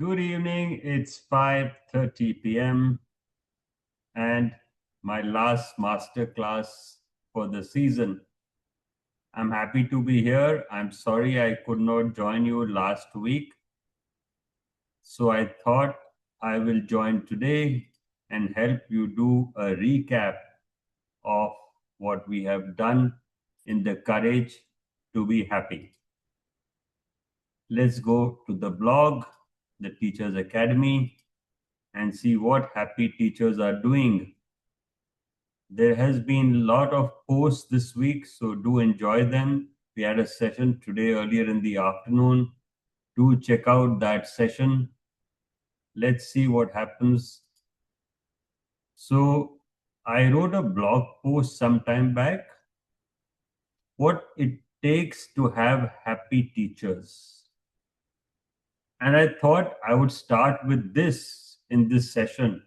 Good evening. It's 5:30 p.m. and my last master class for the season. I'm happy to be here. I'm sorry I could not join you last week. So I thought I will join today and help you do a recap of what we have done in the courage to be happy. Let's go to the blog, the Teachers Academy, and see what happy teachers are doing. There has been a lot of posts this week, so do enjoy them. We had a session today earlier in the afternoon. Do check out that session. Let's see what happens. So I wrote a blog post some time back. What it takes to have happy teachers. And I thought I would start with this in this session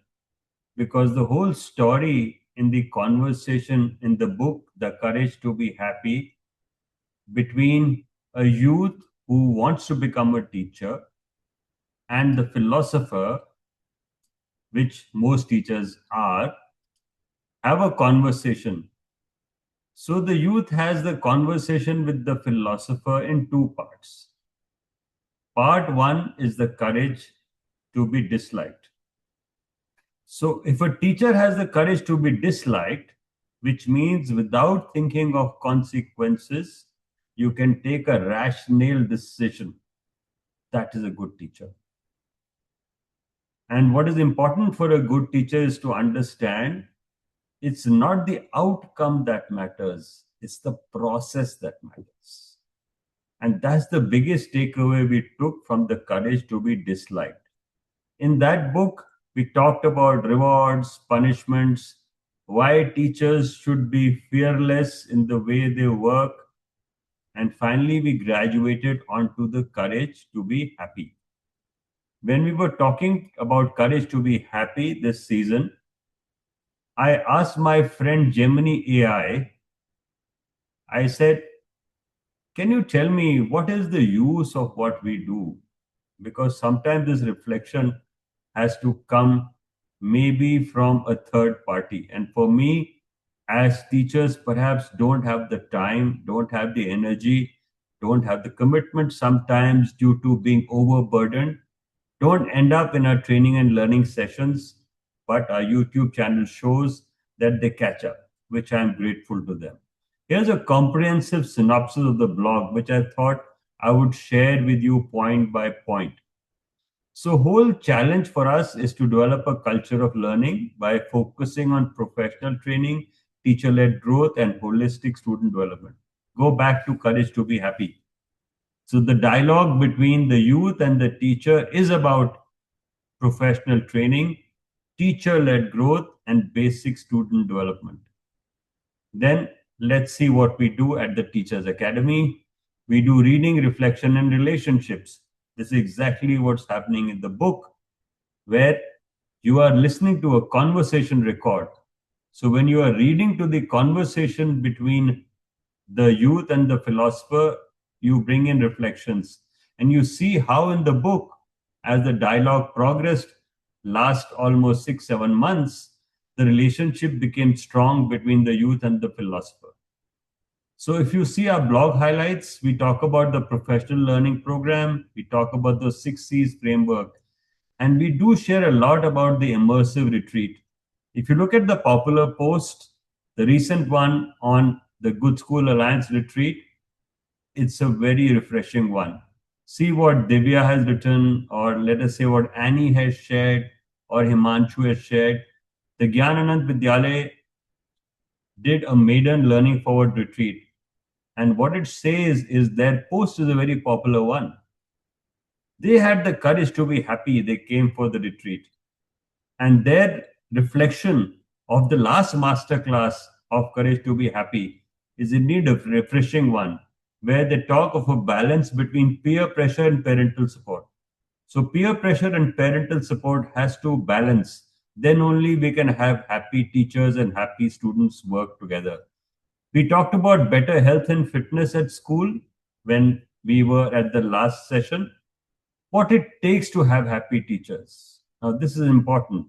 because the whole story in the conversation in the book, The Courage to Be Happy, between a youth who wants to become a teacher and the philosopher, which most teachers are, have a conversation. So the youth has the conversation with the philosopher in two parts. Part one is the courage to be disliked. So if a teacher has the courage to be disliked, which means without thinking of consequences, you can take a rational decision. That is a good teacher. And what is important for a good teacher is to understand it's not the outcome that matters, it's the process that matters. And that's the biggest takeaway we took from the courage to be disliked. In that book, we talked about rewards, punishments, why teachers should be fearless in the way they work. And finally, we graduated onto the courage to be happy. When we were talking about courage to be happy this season, I asked my friend Gemini AI, I said, can you tell me what is the use of what we do? Because sometimes this reflection has to come maybe from a third party. And for me, as teachers, perhaps don't have the time, don't have the energy, don't have the commitment sometimes due to being overburdened, don't end up in our training and learning sessions, but our YouTube channel shows that they catch up, which I'm grateful to them. Here's a comprehensive synopsis of the blog, which I thought I would share with you point by point. So, whole challenge for us is to develop a culture of learning by focusing on professional training, teacher-led growth, and holistic student development. Go back to courage to be happy. So, the dialogue between the youth and the teacher is about professional training, teacher-led growth, and basic student development. Then let's see what we do at the Teachers Academy. We do reading, reflection, and relationships. This is exactly what's happening in the book, where you are listening to a conversation record. So when you are reading to the conversation between the youth and the philosopher, you bring in reflections. And you see how in the book, as the dialogue progressed, last almost 6-7 months, the relationship became strong between the youth and the philosopher. So if you see our blog highlights, we talk about the professional learning program, we talk about the 6 C's framework, and we do share a lot about the immersive retreat. If you look at the popular post, the recent one on the Good School Alliance retreat, it's a very refreshing one. See what Divya has written, or let us say what Annie has shared, or Himanshu has shared. The Gyan Anany Vidyalaya did a maiden learning forward retreat. And what it says is their post is a very popular one. They had the courage to be happy. They came for the retreat. And their reflection of the last masterclass of Courage to Be Happy is indeed a refreshing one, where they talk of a balance between peer pressure and parental support. So, peer pressure and parental support has to balance. Then only we can have happy teachers and happy students work together. We talked about better health and fitness at school when we were at the last session. what it takes to have happy teachers. Now, this is important.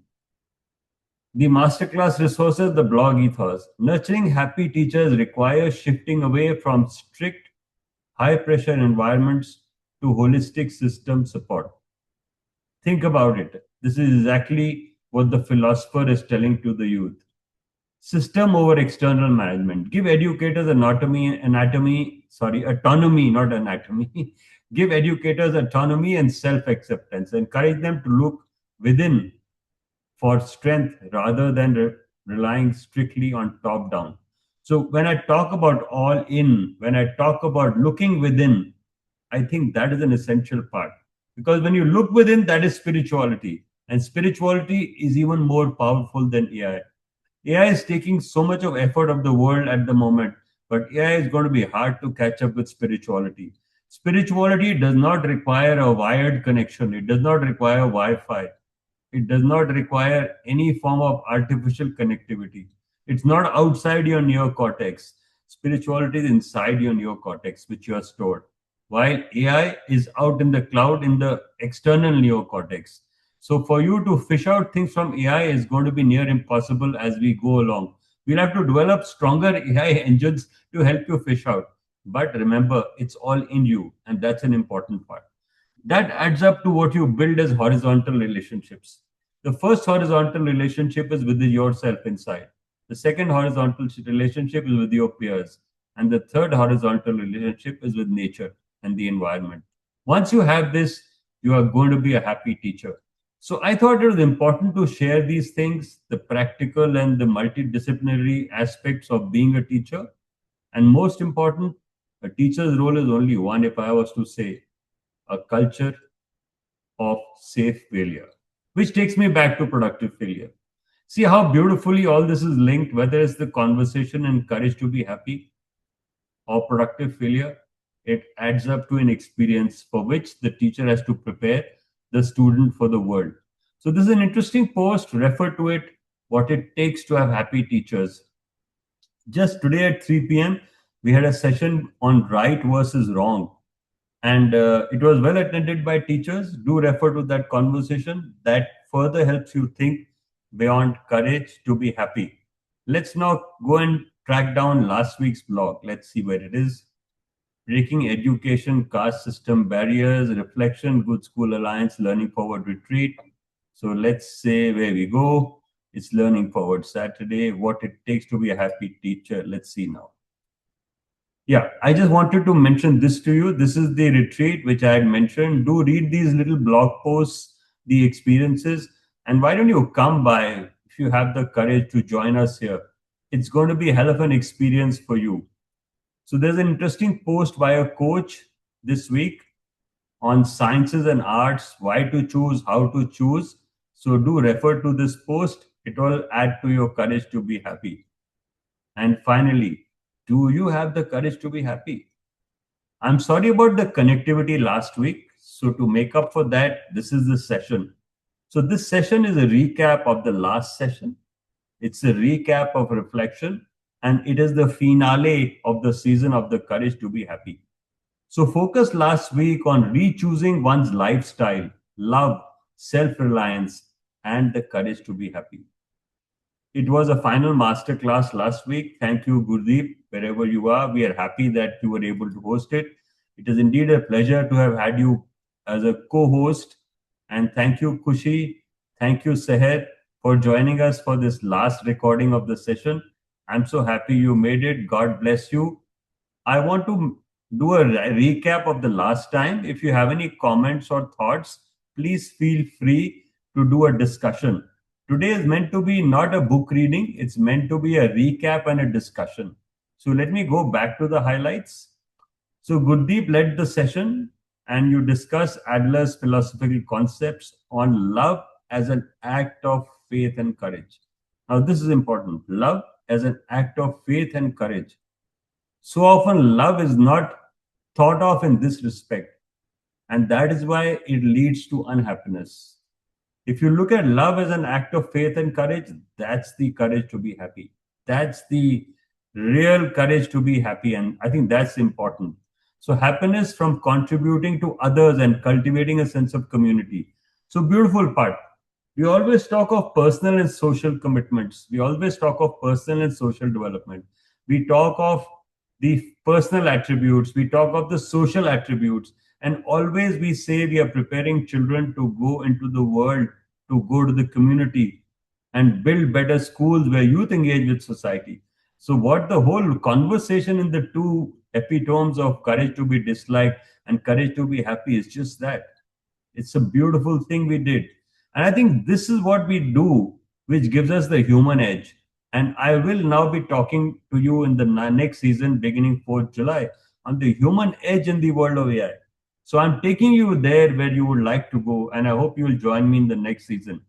The masterclass resources, the blog ethos. Nurturing happy teachers requires shifting away from strict, high pressure environments to holistic system support. Think about it. This is exactly what the philosopher is telling to the youth. System over external management. Give educators autonomy, not anatomy. Give educators autonomy and self acceptance. Encourage them to look within for strength rather than relying strictly on top down. So, when I talk about all in, when I talk about looking within, I think that is an essential part. Because when you look within, that is spirituality. And spirituality is even more powerful than AI. AI is taking so much of effort of the world at the moment, but AI is going to be hard to catch up with spirituality. Spirituality does not require a wired connection, it does not require Wi Fi, it does not require any form of artificial connectivity. It's not outside your neocortex. Spirituality is inside your neocortex, which you are stored. While AI is out in the cloud in the external neocortex. So for you to fish out things from AI is going to be near impossible as we go along. We'll have to develop stronger AI engines to help you fish out. But remember, it's all in you, and that's an important part. That adds up to what you build as horizontal relationships. The first horizontal relationship is with yourself inside. The second horizontal relationship is with your peers. And the third horizontal relationship is with nature and the environment. Once you have this, you are going to be a happy teacher. So I thought it was important to share these things, the practical and the multidisciplinary aspects of being a teacher. And most important, a teacher's role is only one, if I was to say, a culture of safe failure, which takes me back to productive failure. See how beautifully all this is linked, whether it's the conversation and courage to be happy or productive failure, it adds up to an experience for which the teacher has to prepare the student for the world. So, this is an interesting post, refer to it, what it takes to have happy teachers. Just today at 3 p.m., we had a session on right versus wrong, and it was well attended by teachers. Do refer to that conversation. That further helps you think beyond courage to be happy. Let's now go and track down last week's blog. Let's see where it is. Breaking Education, Caste System Barriers, Reflection, Good School Alliance, Learning Forward Retreat. So let's say where we go. It's Learning Forward Saturday. What it takes to be a happy teacher. Let's see now. Yeah, I just wanted to mention this to you. This is the retreat which I had mentioned. Do read these little blog posts, the experiences, and why don't you come by if you have the courage to join us here? It's going to be a hell of an experience for you. So there's an interesting post by a coach this week on sciences and arts, why to choose, how to choose. So do refer to this post. It will add to your courage to be happy. And finally, do you have the courage to be happy? I'm sorry about the connectivity last week. So, to make up for that, this is the session. So, this session is a recap of the last session. It's a recap of reflection, and it is the finale of the season of the courage to be happy. So, focus last week on re-choosing one's lifestyle, love, self-reliance, and the courage to be happy. It was a final masterclass last week. Thank you, Gurdeep, wherever you are. We are happy that you were able to host it. It is indeed a pleasure to have had you as a co-host. And thank you, Kushi. Thank you, Seher, for joining us for this last recording of the session. I'm so happy you made it. God bless you. I want to do a recap of the last time. If you have any comments or thoughts, please feel free to do a discussion. Today is meant to be not a book reading, it's meant to be a recap and a discussion. So let me go back to the highlights. So Gurdeep led the session and you discuss Adler's philosophical concepts on love as an act of faith and courage. Now, this is important. Love as an act of faith and courage. So often, love is not thought of in this respect, and that is why it leads to unhappiness. If you look at love as an act of faith and courage, that's the courage to be happy. That's the real courage to be happy. And I think that's important. So happiness from contributing to others and cultivating a sense of community. So beautiful part. We always talk of personal and social commitments. We always talk of personal and social development. We talk of the personal attributes. We talk of the social attributes. And always we say we are preparing children to go into the world, to go to the community and build better schools where youth engage with society. So, what the whole conversation in the two epitomes of courage to be disliked and courage to be happy is just that. It's a beautiful thing we did. And I think this is what we do, which gives us the human edge. And I will now be talking to you in the next season, beginning 4th July, on the human edge in the world of AI. So I'm taking you there where you would like to go, and I hope you will join me in the next season.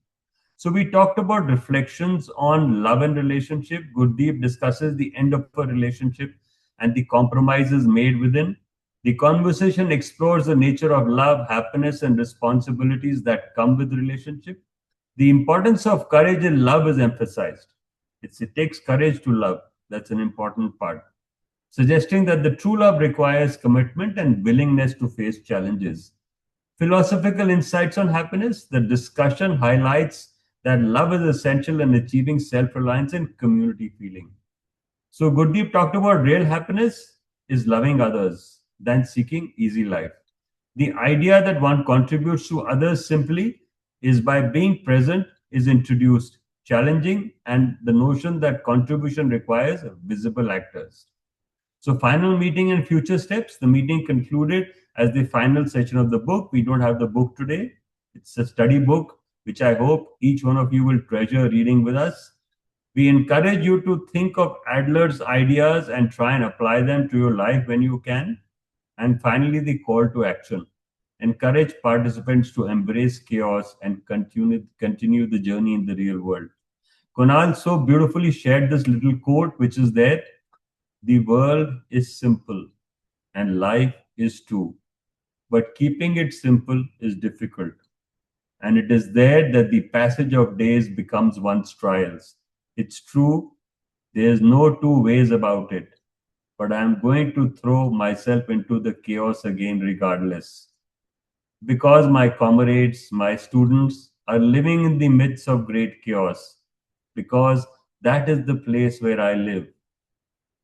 So we talked about reflections on love and relationship. Gurdeep discusses the end of a relationship and the compromises made within. The conversation explores the nature of love, happiness, and responsibilities that come with relationship. The importance of courage in love is emphasized. It takes courage to love. That's an important part. Suggesting that the true love requires commitment and willingness to face challenges. Philosophical insights on happiness. The discussion highlights that love is essential in achieving self reliance and community feeling. So, Gurdeep talked about real happiness is loving others than seeking easy life. The idea that one contributes to others simply is by being present is introduced, challenging, and the notion that contribution requires visible actors. So, final meeting and future steps. The meeting concluded as the final session of the book. We don't have the book today. It's a study book, which I hope each one of you will treasure reading with us. We encourage you to think of Adler's ideas and try and apply them to your life when you can. And finally, the call to action. Encourage participants to embrace chaos and continue the journey in the real world. Kunal so beautifully shared this little quote, which is there: the world is simple and life is too, but keeping it simple is difficult. And it is there that the passage of days becomes one's trials. It's true, there's no two ways about it, but I'm going to throw myself into the chaos again, regardless. Because my comrades, my students are living in the midst of great chaos, because that is the place where I live.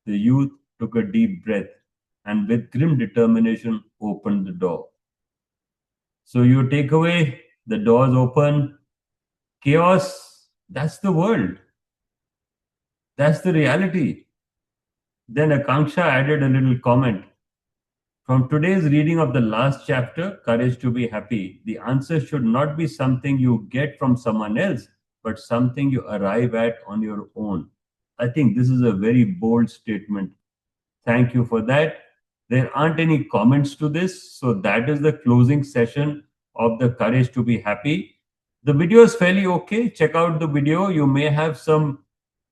The youth took a deep breath and with grim determination opened the door. So you take away, the doors open, chaos, that's the world. That's the reality. Then Akanksha added a little comment. From today's reading of the last chapter, Courage to be Happy, the answer should not be something you get from someone else, but something you arrive at on your own. I think this is a very bold statement. Thank you for that. There aren't any comments to this, so that is the closing session of the Courage to be Happy. The video is fairly okay. Check out the video. You may have some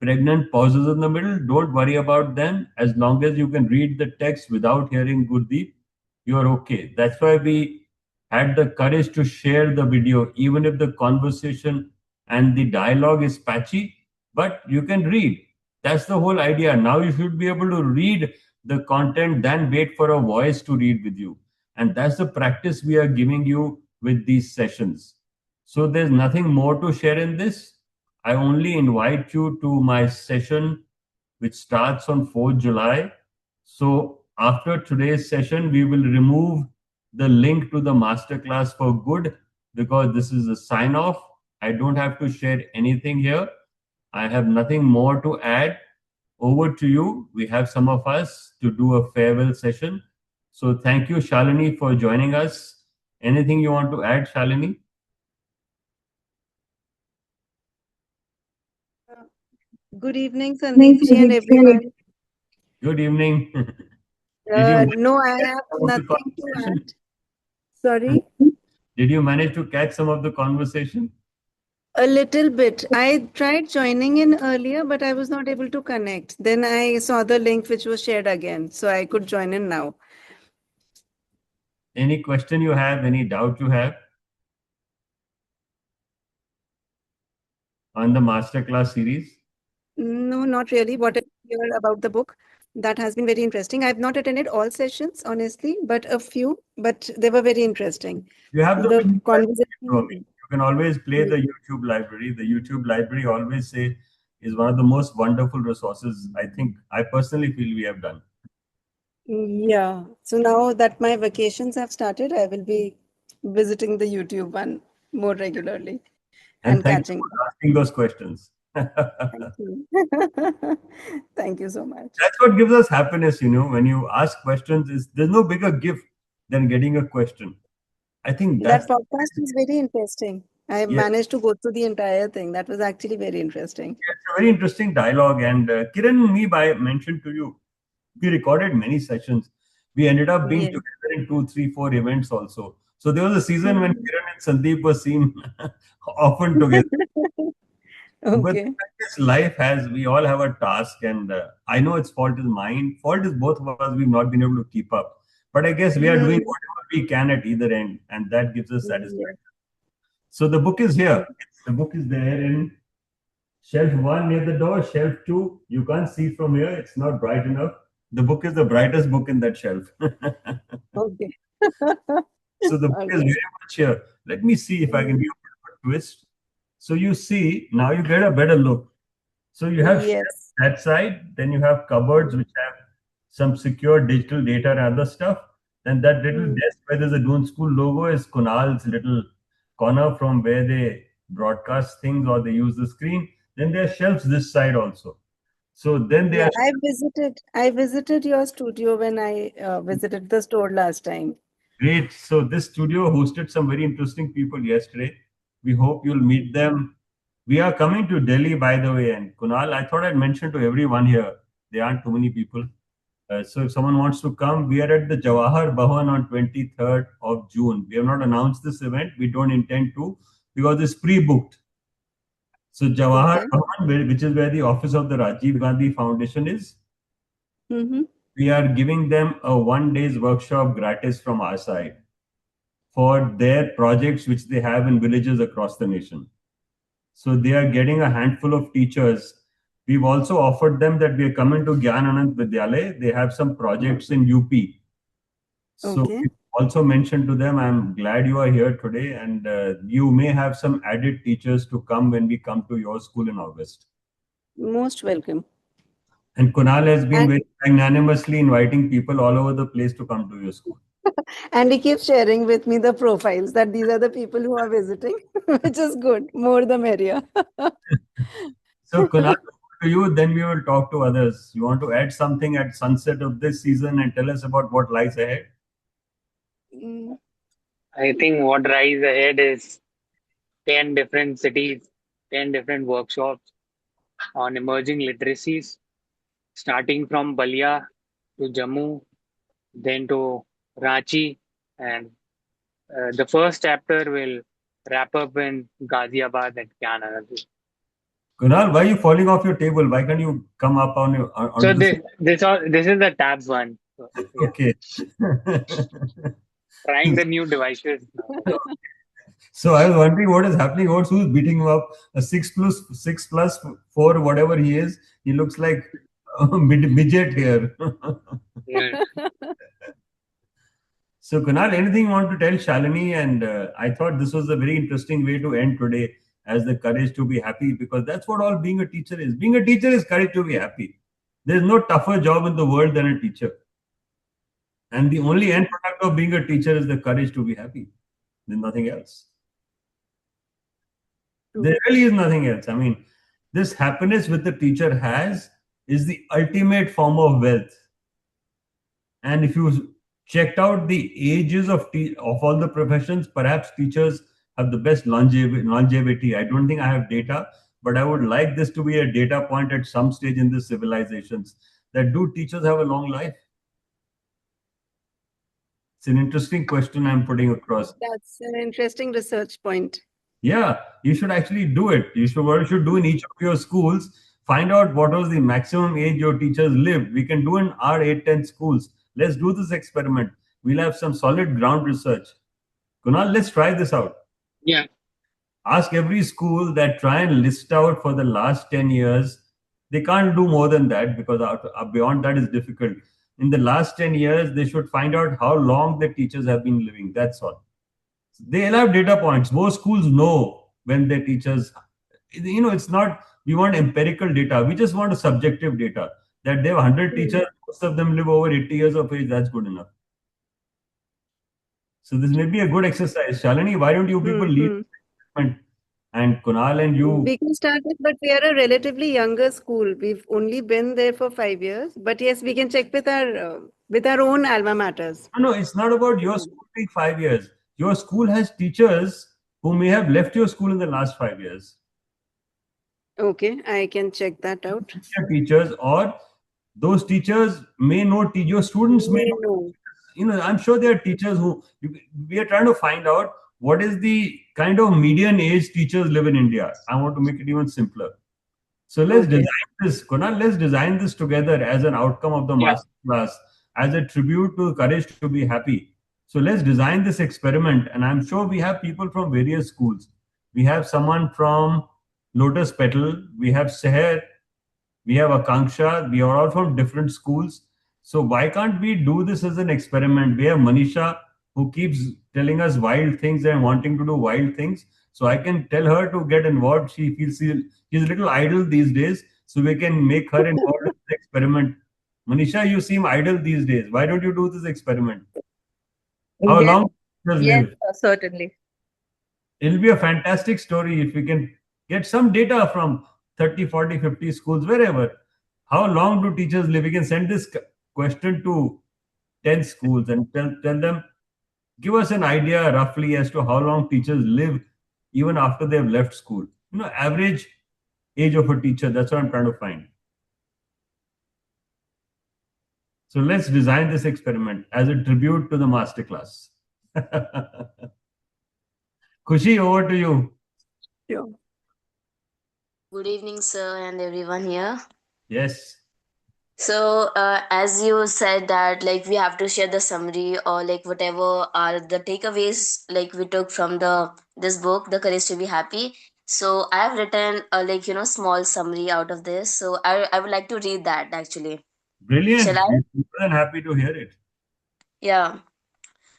pregnant pauses in the middle. Don't worry about them. As long as you can read the text without hearing Gurdeep, you are okay. That's why we had the courage to share the video, even if the conversation and the dialogue is patchy, but you can read. That's the whole idea. Now you should be able to read the content, then wait for a voice to read with you. And that's the practice we are giving you with these sessions. So there's nothing more to share in this. I only invite you to my session, which starts on 4th July. So after today's session, we will remove the link to the masterclass for good, because this is a sign off. I don't have to share anything here. I have nothing more to add. Over to you. We have some of us to do a farewell session. So thank you, Shalini, for joining us. Anything you want to add, Shalini? Good evening, Sandeep ji and everyone. Good evening. Did you manage No, to I catch have some of the nothing to conversation? add. Sorry? Did you manage to catch some of the conversation? A little bit. I tried joining in earlier, but I was not able to connect. Then I saw the link which was shared again, so I could join in now. Any question you have, any doubt you have on the masterclass series? No, not really. What is here about the book? That has been very interesting. I've not attended all sessions, honestly, but a few, but they were very interesting. You have the The YouTube library too. I mean, conversation. you can always play the YouTube library. The YouTube library, always say, is one of the most wonderful resources I think I personally feel we have done. Yeah. So now that my vacations have started, I will be visiting the YouTube one more regularly And and thank you catching up. for asking those questions. Thank you. Thank you so much. That's what gives us happiness, when you ask questions. Is there's no bigger gift than getting a question. I think That that's podcast is very interesting. I yeah, managed to go through the entire thing. That was actually very interesting. it's a very interesting dialogue. And Kiran and me, by mentioned to you, we recorded many sessions. We ended up being Yeah. together in two, three, four events also. So there was a season when Mhm. Kiran and Sandeep were seen often together. But Okay. this life has, we all have a task, and I know its fault is mine. Fault is both of us. We've not been able to keep up. But I guess we are doing Hmm. whatever we can at either end, and that gives us Yes. satisfaction. So the book is here. The book is there in shelf one near the door, shelf two. You can't see from here, it's not bright enough. The book is the brightest book in that shelf. Okay. So the book is Okay. very much here. Let me see if I can Mm. give a twist. So you see, now you get a better look. So you have shelves Yes. that side, then you have cupboards which have some secure digital data and other stuff. Then that little Mm. desk where there's a Dune School logo is Kunal's little corner from where they broadcast things or they use the screen. Then there are shelves this side also. So then there Yeah, are I visited your studio when I visited the store last time. great. So this studio hosted some very interesting people yesterday. We hope you'll meet them. We are coming to Delhi, by the way, and Kunal, I thought I'd mention to everyone here. There aren't too many people. So if someone wants to come, we are at the Jawahar Bahwan on 23rd of June. We have not announced this event. We don't intend to because it's pre-booked. So Jawahar Okay. Bahwan, which is where the office of the Rajiv Gandhi Foundation is, Mm-hmm. we are giving them a 1 day's workshop gratis from our side for their projects which they have in villages across the nation. So they are getting a handful of teachers. We've also offered them that we are coming to Gyan Anany Vidyalaya. They have some projects in UP. So Okay. we also mentioned to them, I'm glad you are here today, and you may have some added teachers to come when we come to your school in August. Most welcome. And Kunal has been And very magnanimously inviting people all over the place to come to your school. and he keeps sharing with me the profiles that these are the people who are visiting, which is good. More the merrier. So Kunal, to you, then we will talk to others. You want to add something at sunset of this season and tell us about what lies ahead? Mm. I think what lies ahead is 10 different cities, 10 different workshops on emerging literacies, starting from Balia to Jammu, then to Ranchi, and the first chapter will wrap up in Ghaziabad and Gyan Anany. Kunal, why are you falling off your table? Why can't you come up onto So the this is the tab one. So, yeah, okay. trying the new devices now. So I was wondering what is happening. Who's beating him up? A 6+6+4, whatever he is. He looks like a midget here. Yeah. So Kunal, anything you want to tell Shalini? And I thought this was a very interesting way to end today, as the courage to be happy, because that's what all being a teacher is. Being a teacher is courage to be happy. There's no tougher job in the world than a teacher. And the only end product of being a teacher is the courage to be happy. There's nothing else. True. There really is nothing else. I mean, this happiness which the teacher has is the ultimate form of wealth. And if you checked out the ages of all the professions, perhaps teachers have the best longevity. I don't think I have data, but I would like this to be a data point at some stage in the civilizations that do teachers have a long life? It's an interesting question I'm putting across. That's an interesting research point. Yeah, you should actually do it. What you should do in each of your schools, find out what was the maximum age your teachers lived. We can do in our 8, 10 schools. Let's do this experiment. We'll have some solid ground research. Kunal, let's try this out. Yeah. Ask every school that try and list out for the last 10 years They can't do more than that because beyond that is difficult. In the last 10 years, they should find out how long the teachers have been living. That's all. They'll have data points. Most schools know when their teachers, it's not, we want empirical data. We just want a subjective data that they have 100 teachers, most of them live over 80 years of age. That's good enough. So this may be a good exercise. Shalini, why don't you people lead the experiment? And Kunal and you. We can start it, but we are a relatively younger school. We've only been there for 5 years. But yes, we can check with our own alma maters. No, it's not about your school being 5 years. Your school has teachers who may have left your school in the last 5 years. Okay, I can check that out. Teachers, or those teachers may know, your students may know. I'm sure there are teachers who, we are trying to find out what is the kind of median age teachers live in India. I want to make it even simpler. So let's design this, Kunal, let's design this together as an outcome of the masterclass, as a tribute to courage to be happy. So let's design this experiment. And I'm sure we have people from various schools. We have someone from Lotus Petal, we have Seher, we have Akanksha, we are all from different schools. So why can't we do this as an experiment? We have Manisha, who keeps telling us wild things and wanting to do wild things. So I can tell her to get involved. She feels she's a little idle these days. So we can make her involved in the experiment. Manisha, you seem idle these days. Why don't you do this experiment? How long does Yes, live? certainly. It'll be a fantastic story if we can get some data from 30, 40, 50 schools, wherever. How long do teachers live? We can send this question to 10 schools and tell them, give us an idea roughly as to how long teachers live even after they've left school. Average age of a teacher. That's what I'm trying to find. So let's design this experiment as a tribute to the masterclass. Khushi, over to you. Sure. Good evening, sir, and everyone here. Yes. So, as you said that like we have to share the summary or like whatever are the takeaways like we took from this book, The Courage to Be Happy. So I have written a small summary out of this. So I would like to read that actually. Brilliant. Shall I? I'm more than happy to hear it. Yeah.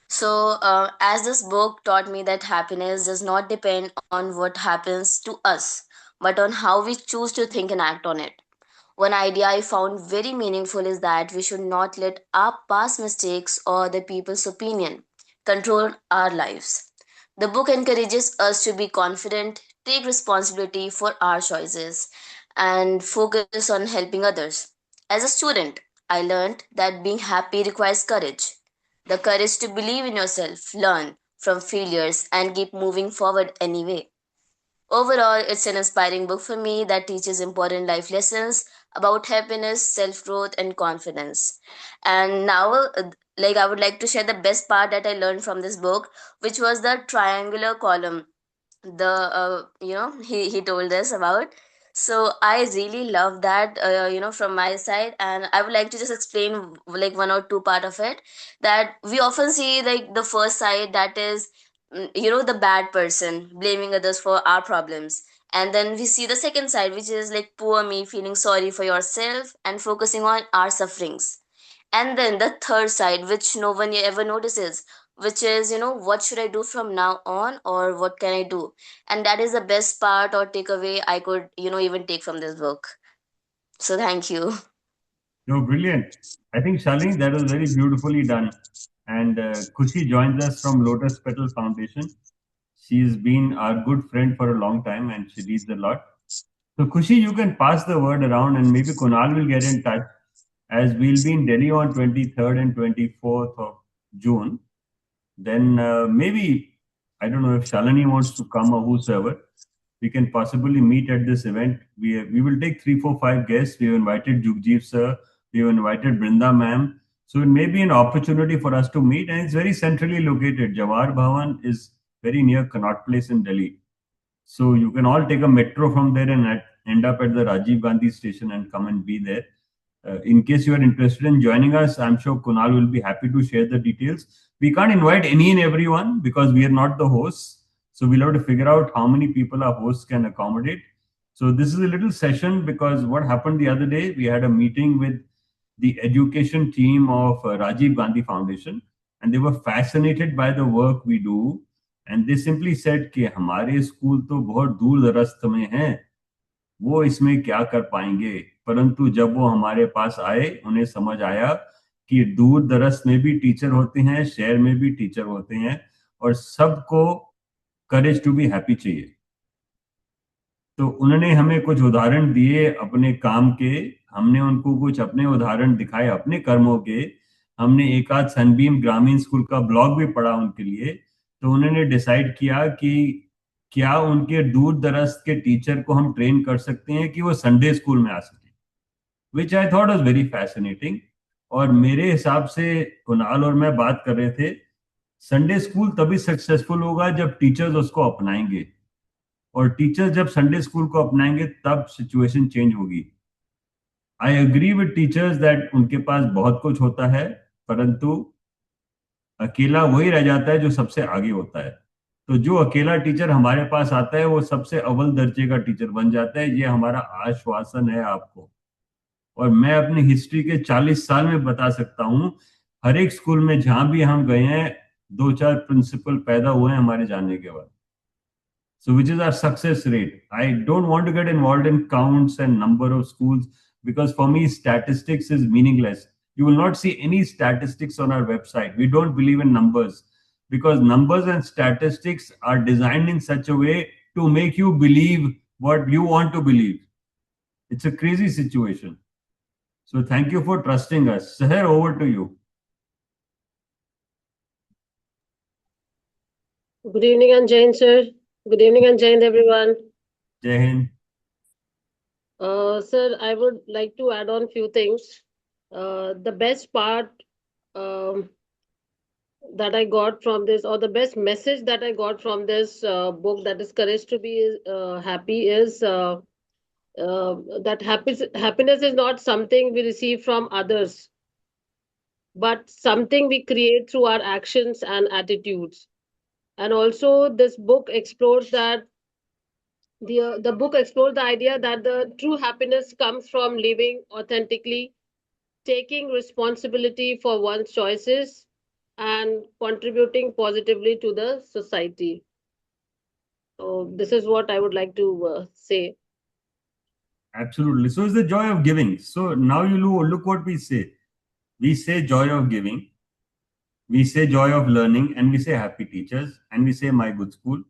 So, as this book taught me that happiness does not depend on what happens to us, but on how we choose to think and act on it. One idea I found very meaningful is that we should not let our past mistakes or the people's opinion control our lives. The book encourages us to be confident, take responsibility for our choices, and focus on helping others. As a student, I learned that being happy requires courage, the courage to believe in yourself, learn from failures, and keep moving forward anyway. Overall, it's an inspiring book for me that teaches important life lessons about happiness, self growth, and confidence. And now, I would like to share the best part that I learned from this book, which was the triangular column he told us about. So I really love that from my side, and I would like to just explain like one or two part of it, that we often see like the first side, that is the bad person blaming others for our problems, and then we see the second side, which is like poor me feeling sorry for yourself and focusing on our sufferings, and then the third side, which no one ever notices, which is what should I do from now on, or what can I do. And that is the best part or takeaway I could even take from this book. So thank you. No, brilliant. I think, Shalini, that was very beautifully done. And Khushi joins us from Lotus Petal Foundation. She's been our good friend for a long time and she reads a lot. So, Khushi, you can pass the word around and maybe Kunal will get in touch, as we'll be in Delhi on 23rd and 24th of June. Then maybe, I don't know if Shalini wants to come or whosoever, we can possibly meet at this event. We will take 3, 4, 5 guests. We have invited Jugjeev sir. We have invited Brinda ma'am. So it may be an opportunity for us to meet, and it's very centrally located. Jawahar Bahwan is very near Connaught Place in Delhi. So you can all take a metro from there and end up at the Rajiv Gandhi station and come and be there. In case you are interested in joining us, I'm sure Kunal will be happy to share the details. We can't invite any and everyone because we are not the hosts. So we'll have to figure out how many people our hosts can accommodate. So this is a little session because what happened the other day, we had a meeting with the education team of Rajiv Gandhi Foundation, and they were fascinated by the work we do. And they simply said कि हमारे school तो बहुत दूर दराज में हैं, वो इसमें क्या कर पाएंगे. परंतु जब वो हमारे पास आए, उन्हें समझ आया कि दूर दराज में भी टीचर होते हैं, शहर में भी टीचर होते हैं, और सबको करेज टू बी हैप्पी चाहिए. तो उन्होंने हमें कुछ उदाहरण दिए अपने काम के, हमने उनको कुछ अपने उदाहरण दिखाए अपने कर्मों के. हमने एक आध सनबीम ग्रामीण स्कूल का ब्लॉग भी पढ़ा उनके लिए. तो उन्होंने डिसाइड किया कि क्या उनके दूर दराज के टीचर को हम ट्रेन कर सकते हैं कि वो संडे स्कूल में आ सके, which I thought was very fascinating. और मेरे हिसाब से कुणाल और मैं बात कर रहे थे, संडे स्कूल तभी सक्सेसफुल होगा जब टीचर्स उसको अपनाएंगे, और टीचर्स जब संडे स्कूल को अपनाएंगे तब सिचुएशन चेंज होगी. I agree with teachers that उनके पास बहुत कुछ होता है, परंतु अकेला वही रह जाता है जो सबसे आगे होता है. तो जो अकेला टीचर हमारे पास आता है वो सबसे अव्वल दर्जे का टीचर बन जाता है. ये हमारा आश्वासन है आपको. और मैं अपनी हिस्ट्री के 40 साल में बता सकता हूं, हर एक स्कूल में जहां भी हम गए हैं, 2-4 प्रिंसिपल पैदा हुए हैं हमारे जाने के बाद. So which is our success rate? I don't want to get involved in counts and number of schools, because for me statistics is meaningless. You will not see any statistics on our website. We don't believe in numbers, because numbers and statistics are designed in such a way to make you believe what you want to believe. It's a crazy situation. So thank you for trusting us. Sahar, over to you. Good evening and Jain, sir. Good evening and Jain, everyone. Jai Hind. Sir, I would like to add on few things. The best part that I got from this, or the best message that I got from this book, that is Courage to Be Happy, is that happiness is not something we receive from others, but something we create through our actions and attitudes. And also, this book explores that the book explores the idea that the true happiness comes from living authentically, taking responsibility for one's choices, and contributing positively to the society. So this is what I would like to say. Absolutely. So it's the joy of giving. So now you look what we say. We say joy of giving, we say joy of learning, and we say happy teachers, and we say my good school.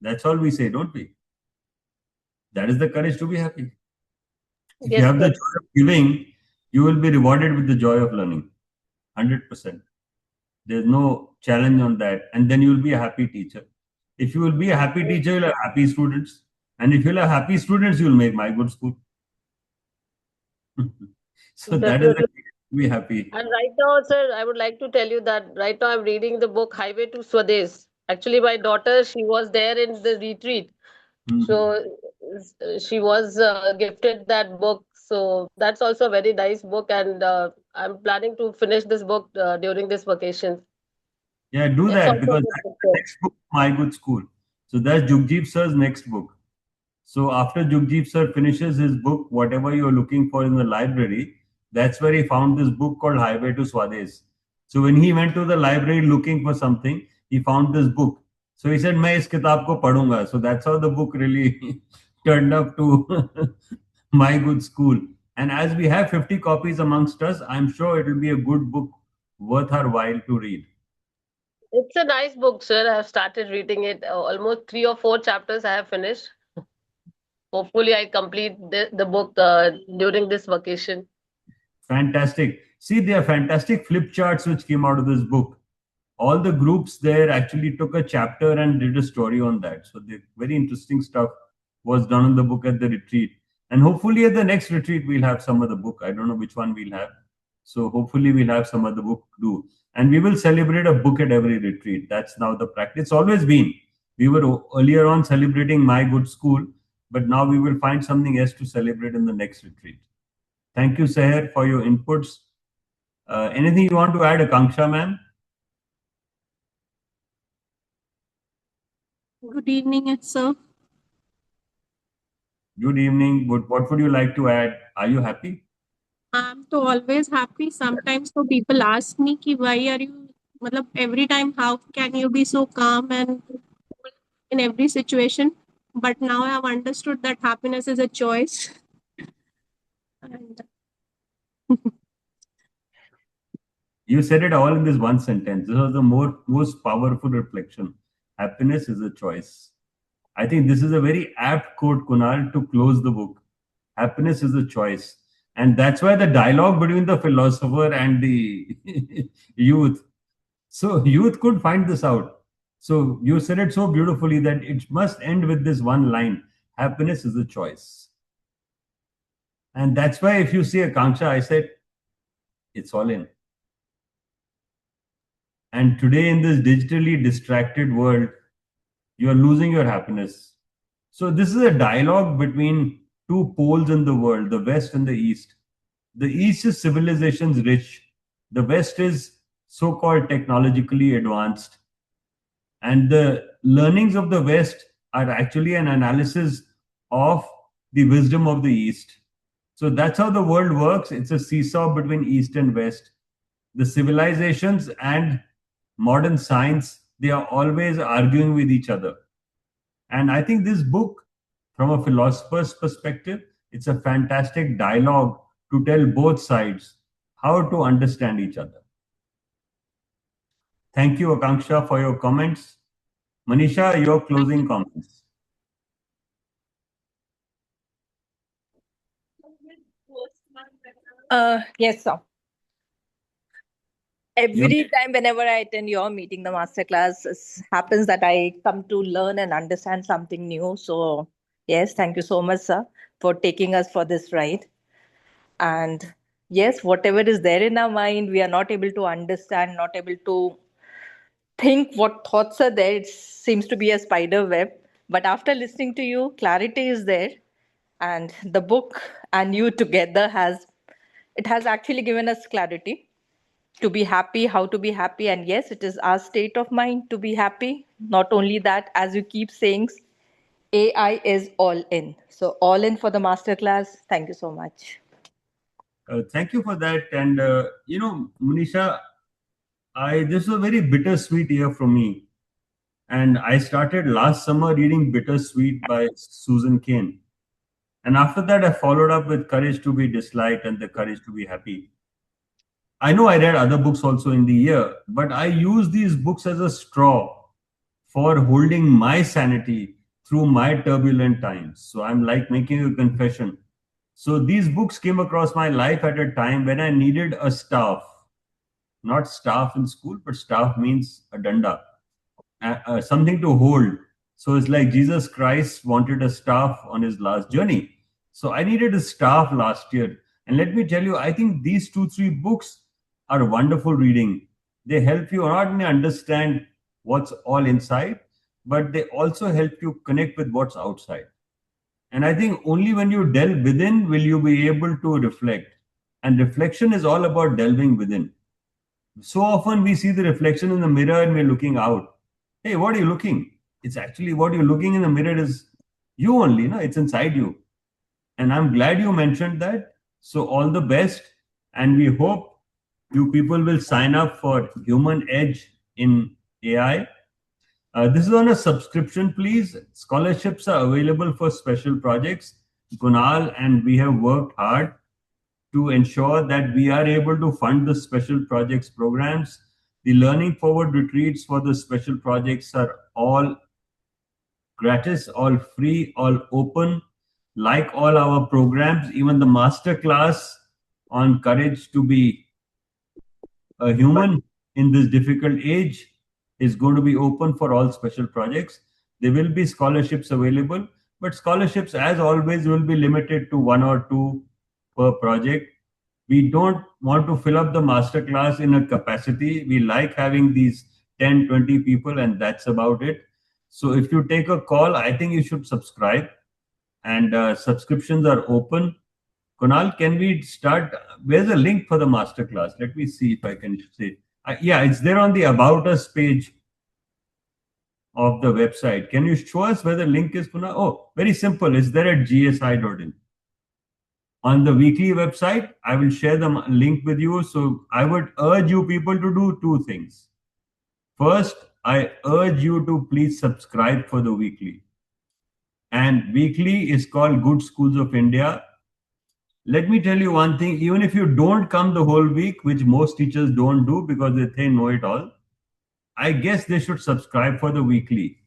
That's all we say, don't we? That is the courage to be happy. If you Yes, have the sir. joy of giving, you will be rewarded with the joy of learning. 100%. There's no challenge on that. And then you will be a happy teacher. If you will be a happy teacher, you'll have happy students. And if you'll have happy students, you'll make my good school. So that is the Definitely. key to be happy. And right now, sir, I would like to tell you that right now I'm reading the book Highway to Swades. Actually, my daughter, she was there in the retreat. So she was gifted that book. So that's also a very nice book, and I'm planning to finish this book during this vacation. Yeah, do It's that, also a because good that's book, the sir. next book, My Good School. So that's Jugjeep sir's next book. So after Jugjeep sir finishes his book, whatever you're looking for in the library, that's where he found this book called Highway to Swades. So when he went to the library looking for something, he found this book. So he said, "मैं इस किताब को पढ़ूंगा." So that's how the book really turned up to My Good School. And as we have 50 copies amongst us, I'm sure it will be a good book worth our while to read. It's a nice book, sir. I have started reading it. Almost 3 or 4 chapters I have finished. Hopefully, I complete the book during this vacation. Fantastic. See, there are fantastic flip charts which came out of this book. All the groups there actually took a chapter and did a story on that. So the very interesting stuff was done in the book at the retreat. And hopefully at the next retreat we'll have some of the book. I don't know which one we'll have. So hopefully we'll have some of the book too. And we will celebrate a book at every retreat. That's now the practice. It's always been. We were earlier on celebrating My Good School, but now we will find something else to celebrate in the next retreat. Thank you, Seher, for your inputs. Anything you want to add, Akanksha, ma'am? Good evening, sir. Good evening. What would you like to add? Are you happy? I'm so always happy. Sometimes so people ask me ki why are you matlab, every time how can you be so calm and cool in every situation? But now I have understood that happiness is a choice. And You said it all in this one sentence. This was the most powerful reflection. Happiness is a choice. I think this is a very apt quote, Kunal, to close the book. Happiness is a choice. And that's why the dialogue between the philosopher and the youth. So, youth could find this out. So, you said it so beautifully that it must end with this one line: happiness is a choice. And that's why, if you see Akanksha, I said, it's all in. And today, in this digitally distracted world, you are losing your happiness. So, this is a dialogue between two poles in the world, the West and the East. The East is civilizations rich, the West is so called technologically advanced. And the learnings of the West are actually an analysis of the wisdom of the East. So, that's how the world works. It's a seesaw between East and West. The civilizations and modern science, they are always arguing with each other. And I think this book, from a philosopher's perspective, it's a fantastic dialogue to tell both sides how to understand each other. Thank you, Akanksha, for your comments. Manisha, your closing comments. Yes, sir. Every time, whenever I attend your meeting, the masterclass, happens that I come to learn and understand something new. So, yes, thank you so much, sir, for taking us for this ride. And yes, whatever is there in our mind, we are not able to understand, not able to think what thoughts are there. It seems to be a spider web. But after listening to you, clarity is there. And the book and you together has actually given us clarity to be happy, how to be happy. And yes, it is our state of mind to be happy. Not only that, as you keep saying, AI is all in. So, all in for the masterclass. Thank you so much. Thank you for that. And, Manisha, this was a very bittersweet year for me. And I started last summer reading Bittersweet by Susan Cain. And after that, I followed up with Courage to be Disliked and The Courage to be Happy. I know I read other books also in the year, but I use these books as a straw for holding my sanity through my turbulent times. So I'm like making a confession. So these books came across my life at a time when I needed a staff, not staff in school, but staff means a danda, something to hold. So it's like Jesus Christ wanted a staff on his last journey. So I needed a staff last year. And let me tell you, I think these two, three books are wonderful reading. They help you not only understand what's all inside, but they also help you connect with what's outside. And I think only when you delve within will you be able to reflect. And reflection is all about delving within. So often we see the reflection in the mirror and we're looking out. Hey, what are you looking? It's actually what you're looking in the mirror is you only, no? It's inside you. And I'm glad you mentioned that. So all the best. And we hope you people will sign up for Human Edge in AI. This is on a subscription, please. Scholarships are available for special projects. Kunal and we have worked hard to ensure that we are able to fund the special projects programs. The Learning Forward retreats for the special projects are all gratis, all free, all open. Like all our programs, even the masterclass on courage to be a human in this difficult age is going to be open for all special projects. There will be scholarships available, but scholarships, as always, will be limited to one or two per project. We don't want to fill up the masterclass in a capacity. We like having these 10, 20 people, and that's about it. So if you take a call, I think you should subscribe, and subscriptions are open. Kunal, can we start? Where's the link for the masterclass? Let me see if I can see. Yeah, it's there on the About Us page of the website. Can you show us where the link is, Kunal? Oh, very simple. It's there at gsi.in. On the weekly website, I will share the link with you. So I would urge you people to do two things. First, I urge you to please subscribe for the weekly. And weekly is called Good Schools of India. Let me tell you one thing, even if you don't come the whole week, which most teachers don't do because they think know it all, I guess they should subscribe for the weekly.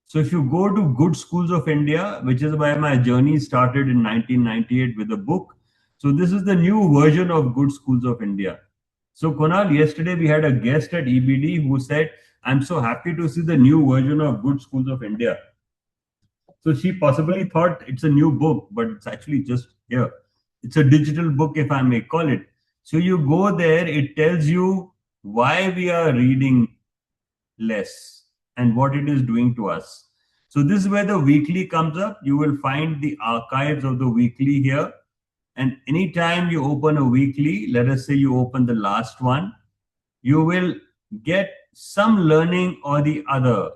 So if you go to Good Schools of India, which is where my journey started in 1998 with a book. So this is the new version of Good Schools of India. So Kunal, yesterday we had a guest at EBD who said, I'm so happy to see the new version of Good Schools of India. So she possibly thought it's a new book, but it's actually just here. It's a digital book, if I may call it. So you go there, it tells you why we are reading less and what it is doing to us. So this is where the weekly comes up. You will find the archives of the weekly here. And anytime you open a weekly, let us say you open the last one, you will get some learning or the other.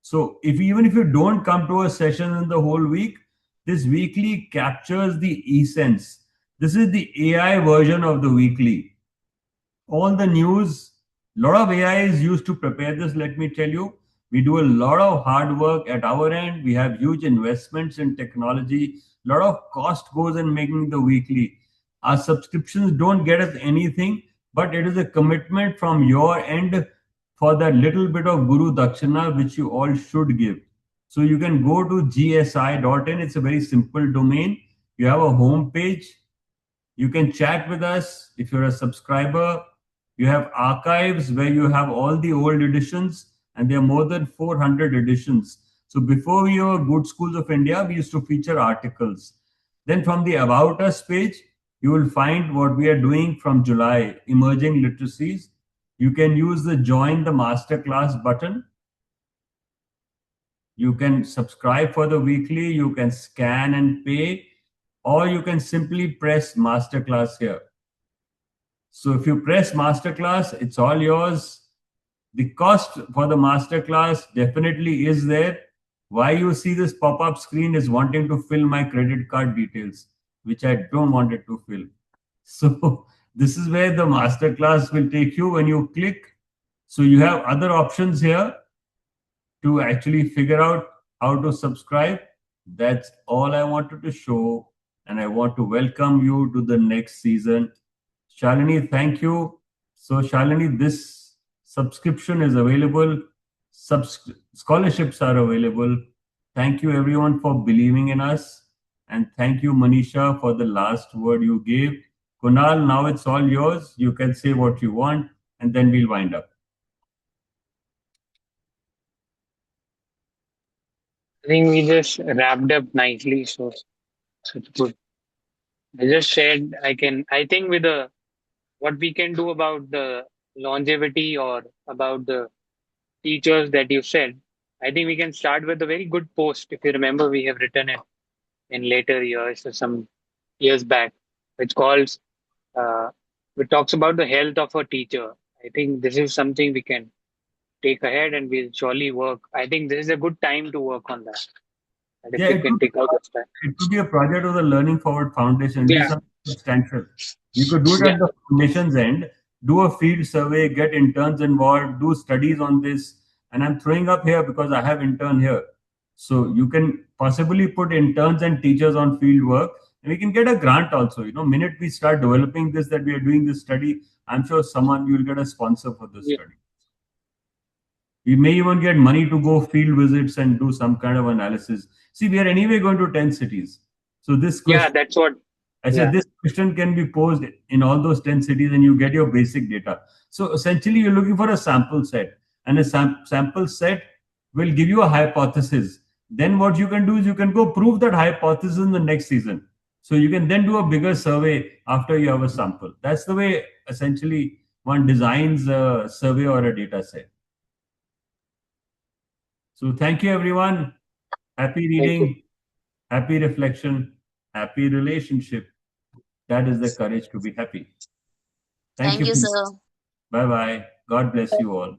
So even if you don't come to a session in the whole week, this weekly captures the essence. This is the AI version of the weekly. All the news, a lot of AI is used to prepare this, let me tell you. We do a lot of hard work at our end. We have huge investments in technology. A lot of cost goes in making the weekly. Our subscriptions don't get us anything, but it is a commitment from your end for that little bit of Guru Dakshina, which you all should give. So you can go to gsi.in. It's a very simple domain. You have a home page. You can chat with us if you're a subscriber. You have archives where you have all the old editions, and there are more than 400 editions. So before we were Good Schools of India, we used to feature articles. Then from the About Us page, you will find what we are doing from July, emerging literacies. You can use the Join the Masterclass button. You can subscribe for the weekly, you can scan and pay, or you can simply press Masterclass here. So if you press Masterclass, it's all yours. The cost for the Masterclass definitely is there. Why you see this pop-up screen is wanting to fill my credit card details, which I don't want it to fill. So this is where the Masterclass will take you when you click. So you have other options here to actually figure out how to subscribe. That's all I wanted to show. And I want to welcome you to the next season. Shalini, thank you. So Shalini, this subscription is available. Scholarships are available. Thank you everyone for believing in us. And thank you, Manisha, for the last word you gave. Kunal, now it's all yours. You can say what you want, and then we'll wind up. I think we just wrapped up nicely, so it's good. I just shared. I think with the what we can do about the longevity or about the teachers that you said. I think we can start with a very good post. If you remember, we have written it in later years or some years back, which calls, uh, which talks about the health of a teacher. I think this is something we can take ahead and we'll surely work. I think this is a good time to work on that. And if Yeah, you can take out this time. it could be a project of the Learning Forward Foundation, be Yeah. something substantial. You could do it Yeah. at the foundation's end, do a field survey, get interns involved, do studies on this. And I'm throwing up here because I have intern here. So you can possibly put interns and teachers on field work, and we can get a grant also. Minute we start developing this, that we are doing this study, I'm sure you'll get a sponsor for this Yeah. study. We may even get money to go field visits and do some kind of analysis. See, we are anyway going to 10 cities. So this Yeah, question, that's what. I said, Yeah. this question can be posed in all those 10 cities and you get your basic data. So essentially, you're looking for a sample set, and a sample set will give you a hypothesis. Then what you can do is you can go prove that hypothesis in the next season. So you can then do a bigger survey after you have a sample. That's the way essentially one designs a survey or a data set. So thank you, everyone. Happy Thank you. reading, happy reflection, happy relationship. That is the courage to be happy. Thank Thank you. you, sir. Bye bye. God bless you all.